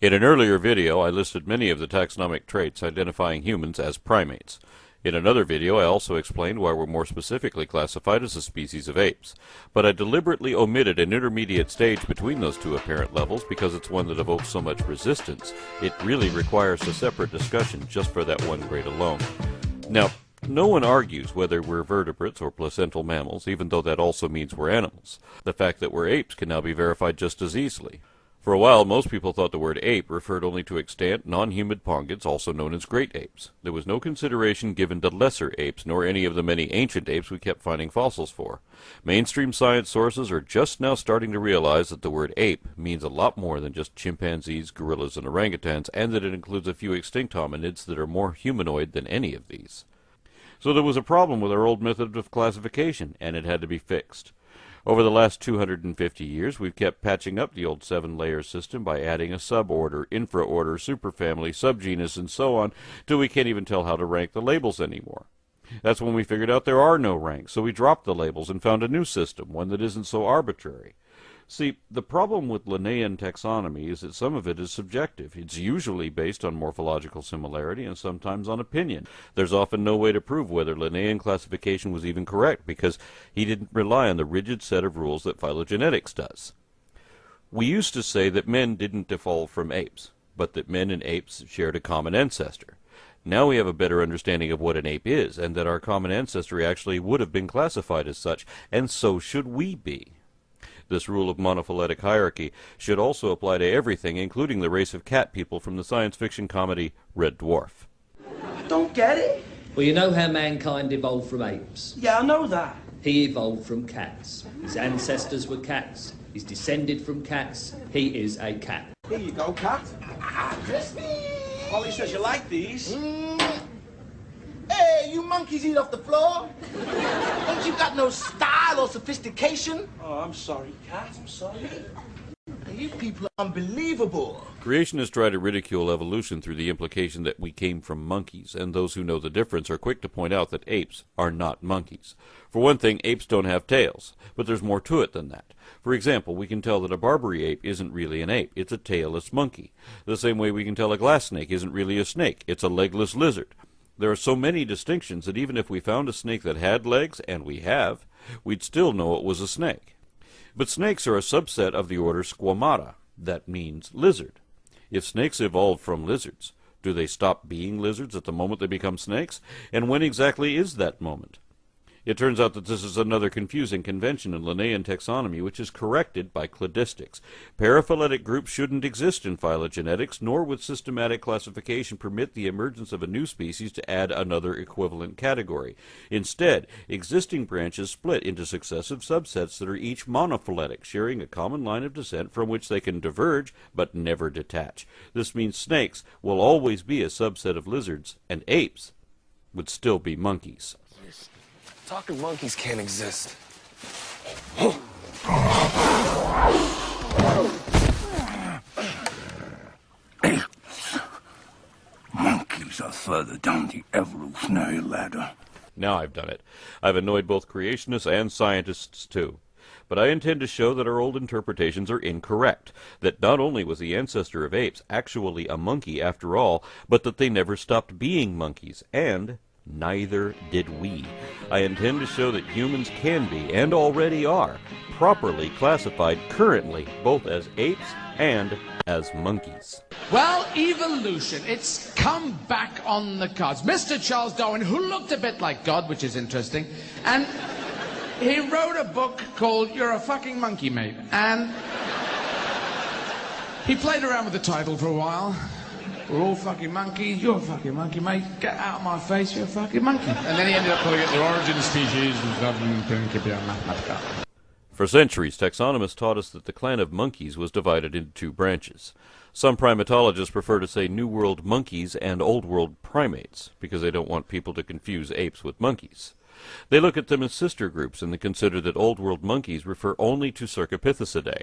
In an earlier video, I listed many of the taxonomic traits identifying humans as primates. In another video, I also explained why we're more specifically classified as a species of apes. But I deliberately omitted an intermediate stage between those two apparent levels because it's one that evokes so much resistance. It really requires a separate discussion just for that one grade alone. Now, no one argues whether we're vertebrates or placental mammals, even though that also means we're animals. The fact that we're apes can now be verified just as easily. For a while, most people thought the word ape referred only to extant, non-human pongans, also known as great apes. There was no consideration given to lesser apes, nor any of the many ancient apes we kept finding fossils for. Mainstream science sources are just now starting to realize that the word ape means a lot more than just chimpanzees, gorillas, and orangutans, and that it includes a few extinct hominids that are more humanoid than any of these. So there was a problem with our old method of classification, and it had to be fixed. Over the last 250 years, we've kept patching up the old 7-layer system by adding a suborder, infraorder, superfamily, subgenus, and so on, till we can't even tell how to rank the labels anymore. That's when we figured out there are no ranks, so we dropped the labels and found a new system, one that isn't so arbitrary. See, the problem with Linnaean taxonomy is that some of it is subjective. It's usually based on morphological similarity and sometimes on opinion. There's often no way to prove whether Linnaean classification was even correct because he didn't rely on the rigid set of rules that phylogenetics does. We used to say that men didn't evolve from apes, but that men and apes shared a common ancestor. Now we have a better understanding of what an ape is, and that our common ancestry actually would have been classified as such, and so should we be. This rule of monophyletic hierarchy should also apply to everything, including the race of cat people from the science fiction comedy Red Dwarf. Don't get it? Well, you know how mankind evolved from apes? Yeah, I know that. He evolved from cats. His ancestors were cats. He's descended from cats. He is a cat. Here you go, cat. Crispy! Polly says you like these. Hey, you monkeys eat off the floor? Ain't you got no style or sophistication? Oh, I'm sorry, cat. I'm sorry. You people are unbelievable. Creationists try to ridicule evolution through the implication that we came from monkeys, and those who know the difference are quick to point out that apes are not monkeys. For one thing, apes don't have tails, but there's more to it than that. For example, we can tell that a Barbary ape isn't really an ape, it's a tailless monkey. The same way we can tell a glass snake isn't really a snake, it's a legless lizard. There are so many distinctions that even if we found a snake that had legs, and we have, we'd still know it was a snake. But snakes are a subset of the order Squamata. That means lizard. If snakes evolved from lizards, do they stop being lizards at the moment they become snakes? And when exactly is that moment? It turns out that this is another confusing convention in Linnaean taxonomy, which is corrected by cladistics. Paraphyletic groups shouldn't exist in phylogenetics, nor would systematic classification permit the emergence of a new species to add another equivalent category. Instead, existing branches split into successive subsets that are each monophyletic, sharing a common line of descent from which they can diverge but never detach. This means snakes will always be a subset of lizards, and apes would still be monkeys. Talking monkeys can't exist. Monkeys are further down the evolutionary ladder. Now I've done it. I've annoyed both creationists and scientists too. But I intend to show that our old interpretations are incorrect, that not only was the ancestor of apes actually a monkey after all, but that they never stopped being monkeys, and neither did we. I intend to show that humans can be, and already are, properly classified currently both as apes and as monkeys. Well, evolution, it's come back on the cards. Mr. Charles Darwin, who looked a bit like God, which is interesting, and he wrote a book called You're a Fucking Monkey, Mate. And he played around with the title for a while. We're all fucking monkeys, you're a fucking monkey, mate. Get out of my face, you're a fucking monkey. And then he ended up calling it The Origin of Species. For centuries, taxonomists taught us that the clan of monkeys was divided into two branches. Some primatologists prefer to say New World monkeys and Old World primates, because they don't want people to confuse apes with monkeys. They look at them as sister groups, and they consider that Old World monkeys refer only to Cercopithecidae.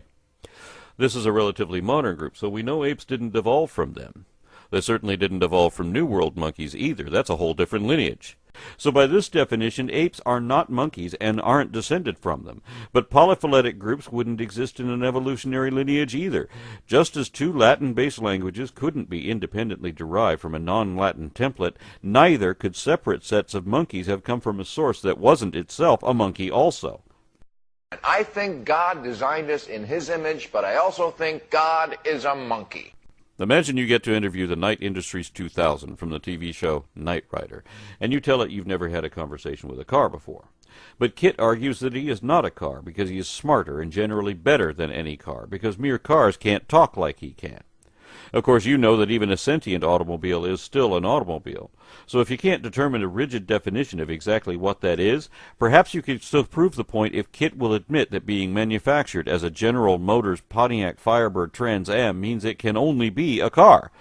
This is a relatively modern group, so we know apes didn't evolve from them. They certainly didn't evolve from New World monkeys either. That's a whole different lineage. So by this definition, apes are not monkeys and aren't descended from them. But polyphyletic groups wouldn't exist in an evolutionary lineage either. Just as two Latin-based languages couldn't be independently derived from a non-Latin template, neither could separate sets of monkeys have come from a source that wasn't itself a monkey also. I think God designed us in His image, but I also think God is a monkey. Imagine you get to interview the Night Industries 2000 from the TV show Knight Rider, and you tell it you've never had a conversation with a car before. But Kit argues that he is not a car because he is smarter and generally better than any car, because mere cars can't talk like he can. Of course, you know that even a sentient automobile is still an automobile. So if you can't determine a rigid definition of exactly what that is, perhaps you could still prove the point if Kit will admit that being manufactured as a General Motors Pontiac Firebird Trans Am means it can only be a car.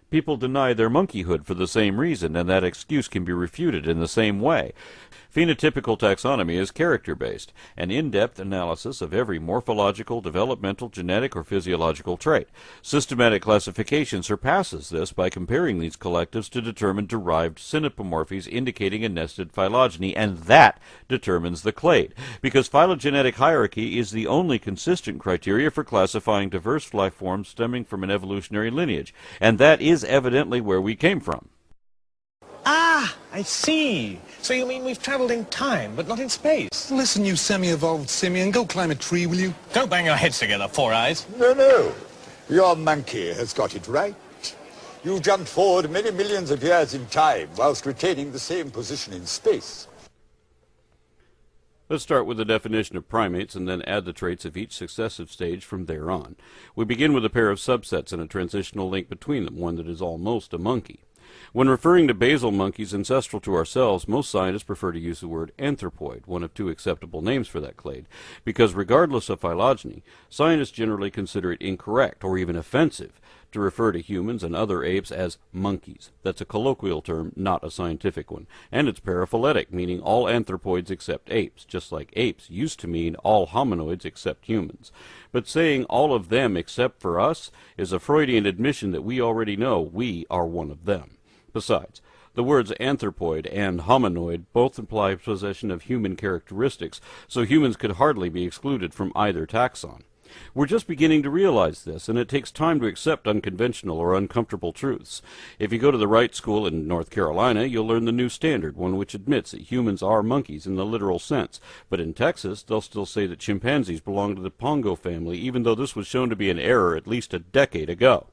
People deny their monkeyhood for the same reason, and that excuse can be refuted in the same way. Phenotypical taxonomy is character-based, an in-depth analysis of every morphological, developmental, genetic, or physiological trait. Systematic classification surpasses this by comparing these collectives to determine derived synapomorphies indicating a nested phylogeny, and that determines the clade, because phylogenetic hierarchy is the only consistent criteria for classifying diverse life forms stemming from an evolutionary lineage, and that is evidently where we came from. Ah, I see. So you mean we've traveled in time, but not in space? Listen, you semi-evolved simian, go climb a tree, will you? Don't bang your heads together, Four Eyes. No. Your monkey has got it right. You jumped forward many millions of years in time whilst retaining the same position in space. Let's start with the definition of primates and then add the traits of each successive stage from there on. We begin with a pair of subsets and a transitional link between them, one that is almost a monkey. When referring to basal monkeys ancestral to ourselves, most scientists prefer to use the word anthropoid, one of two acceptable names for that clade, because regardless of phylogeny, scientists generally consider it incorrect or even offensive to refer to humans and other apes as monkeys. That's a colloquial term, not a scientific one, and it's paraphyletic, meaning all anthropoids except apes, just like apes used to mean all hominoids except humans. But saying all of them except for us is a Freudian admission that we already know we are one of them. Besides, the words anthropoid and hominoid both imply possession of human characteristics, so humans could hardly be excluded from either taxon. We're just beginning to realize this, and it takes time to accept unconventional or uncomfortable truths. If you go to the right school in North Carolina, you'll learn the new standard, one which admits that humans are monkeys in the literal sense. But in Texas, they'll still say that chimpanzees belong to the Pongo family, even though this was shown to be an error at least a decade ago.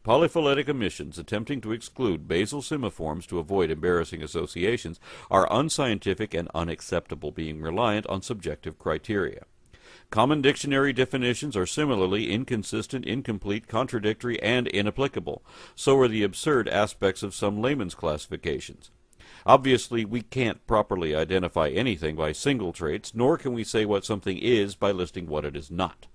Polyphyletic omissions attempting to exclude basal simiforms to avoid embarrassing associations are unscientific and unacceptable, being reliant on subjective criteria. Common dictionary definitions are similarly inconsistent, incomplete, contradictory, and inapplicable. So are the absurd aspects of some layman's classifications. Obviously, we can't properly identify anything by single traits, nor can we say what something is by listing what it is not.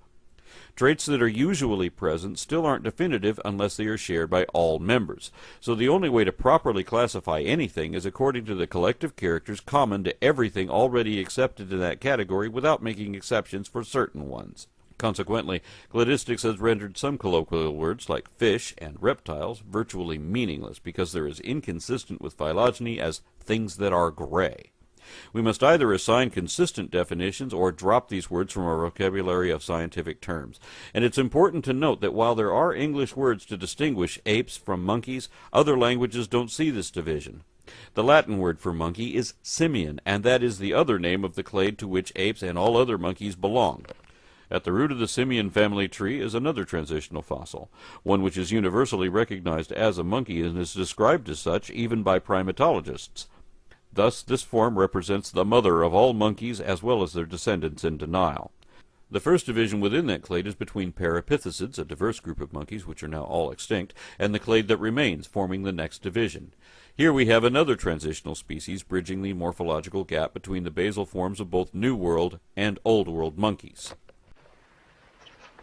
Traits that are usually present still aren't definitive unless they are shared by all members. So the only way to properly classify anything is according to the collective characters common to everything already accepted in that category without making exceptions for certain ones. Consequently, cladistics has rendered some colloquial words like fish and reptiles virtually meaningless because they're as inconsistent with phylogeny as things that are gray. We must either assign consistent definitions or drop these words from our vocabulary of scientific terms. And it's important to note that while there are English words to distinguish apes from monkeys, other languages don't see this division. The Latin word for monkey is simian, and that is the other name of the clade to which apes and all other monkeys belong. At the root of the simian family tree is another transitional fossil, one which is universally recognized as a monkey and is described as such even by primatologists. Thus, this form represents the mother of all monkeys as well as their descendants in denial. The first division within that clade is between parapithecids, a diverse group of monkeys which are now all extinct, and the clade that remains, forming the next division. Here we have another transitional species bridging the morphological gap between the basal forms of both New World and Old World monkeys.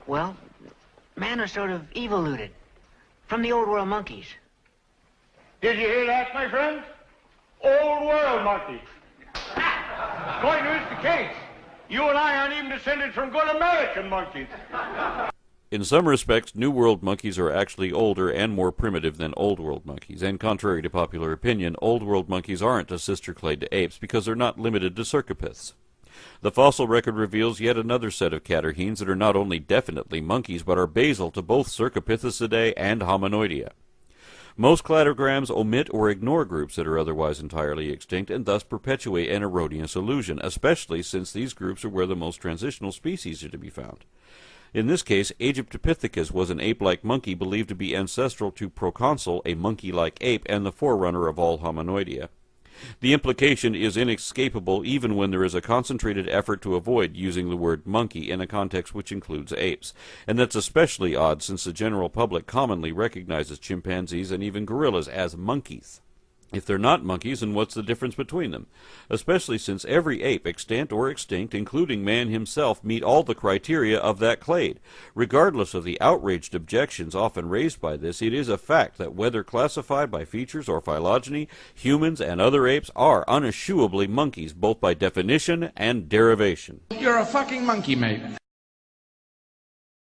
Well, man are sort of evoluted from the Old World monkeys. Did you hear that, my friend? Old World monkey. Going to is the case. You and I aren't even descended from good American monkeys. In some respects, New World monkeys are actually older and more primitive than Old World monkeys, and contrary to popular opinion, Old World monkeys aren't a sister clade to apes because they're not limited to cercopiths. The fossil record reveals yet another set of catarrhines that are not only definitely monkeys, but are basal to both Cercopithecidae and Hominoidea. Most cladograms omit or ignore groups that are otherwise entirely extinct and thus perpetuate an erroneous illusion, especially since these groups are where the most transitional species are to be found. In this case, Aegyptopithecus was an ape-like monkey believed to be ancestral to Proconsul, a monkey-like ape, and the forerunner of all Hominoidea. The implication is inescapable even when there is a concentrated effort to avoid using the word monkey in a context which includes apes, and that's especially odd since the general public commonly recognizes chimpanzees and even gorillas as monkeys. If they're not monkeys, then what's the difference between them? Especially since every ape, extant or extinct, including man himself, meet all the criteria of that clade. Regardless of the outraged objections often raised by this, it is a fact that whether classified by features or phylogeny, humans and other apes are uneschewably monkeys, both by definition and derivation. You're a fucking monkey, mate.